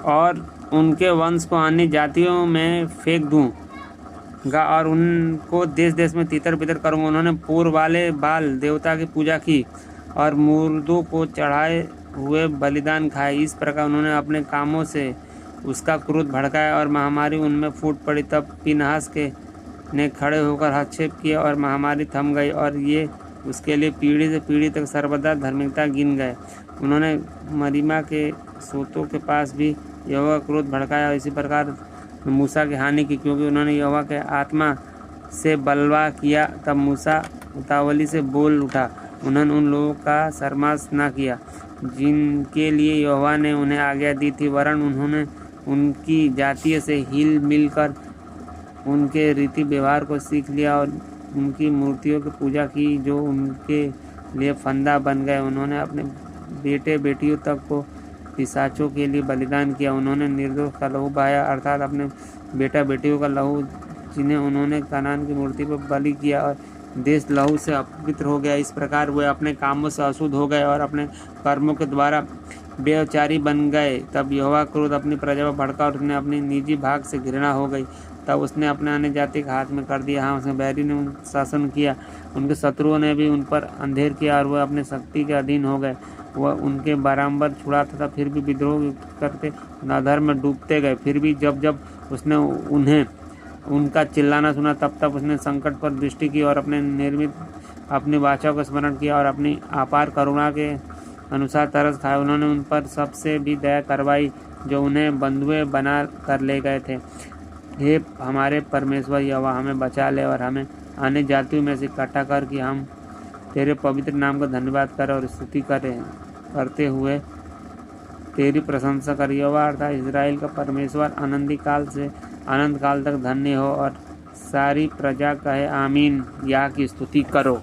और उनके वंश को अन्य जातियों में फेंक दूंगा और उनको देश देश में तितर बितर करूँगा। उन्होंने पूर्व वाले बाल देवता की पूजा की और मुर्दों को चढ़ाए हुए बलिदान खाए। इस प्रकार उन्होंने अपने कामों से उसका क्रोध भड़काया और महामारी उनमें फूट पड़ी। तब पीनहास के ने खड़े होकर हस्तक्षेप किया और महामारी थम गई और ये उसके लिए पीढ़ी से पीढ़ी तक सर्वदा धार्मिकता गिन गए। उन्होंने मरीमा के सोतों के पास भी यहोवा का क्रोध भड़काया और इसी प्रकार मूसा की हानि की, क्योंकि उन्होंने यहोवा के आत्मा से बलवा किया। तब मूसा उतावली से बोल उठा, उन्होंने उन लोगों का सरमास न किया जिनके लिए यहोवा ने उन्हें आज्ञा दी थी, वरन उन्होंने उनकी जातियों से हिल मिलकर उनके रीति व्यवहार को सीख लिया और उनकी मूर्तियों की पूजा की जो उनके लिए फंदा बन गए। उन्होंने अपने बेटे बेटियों तक को पिशाचों के लिए बलिदान किया। उन्होंने निर्दोष का लहू बहाया, अर्थात अपने बेटा बेटियों का लहू, जिन्हें उन्होंने कनान की मूर्ति पर बलि किया, और देश लहू से अपवित्र हो गया। इस प्रकार वे अपने कामों से अशुद्ध हो गए और अपने कर्मों के द्वारा व्यभिचारी बन गए। तब यहोवा क्रोध अपनी प्रजा पर भड़का और उसने अपनी निजी भाग से घृणा हो गई। तब उसने अपने अन्य जाति के हाथ में कर दिया। हाँ, उसने बैरी ने शासन किया, उनके शत्रुओं ने भी उन पर अंधेर किया और वह अपने शक्ति के अधीन हो गए। वह उनके बराबर छुड़ाता था, फिर भी विद्रोह करते अधर्म में डूबते गए। फिर भी जब जब उसने उन्हें उनका चिल्लाना सुना, तब तब उसने संकट पर दृष्टि की और अपने निर्मित अपनी वाचा को स्मरण किया और अपनी अपार करुणा के अनुसार तरस खाया। उन्होंने उन पर सबसे भी दया करवाई जो उन्हें बंधुए बना कर ले गए थे। हे हमारे परमेश्वर यहोवा, हमें बचा ले और हमें अन्य जातियों में से इकट्ठा कर कि हम तेरे पवित्र नाम का धन्यवाद करें और स्तुति करते हुए तेरी प्रशंसा करें। यहोवा अर्थात इजराइल का परमेश्वर अनंत काल से अनंत काल तक धन्य हो। और सारी प्रजा कहे आमीन। या की स्तुति करो।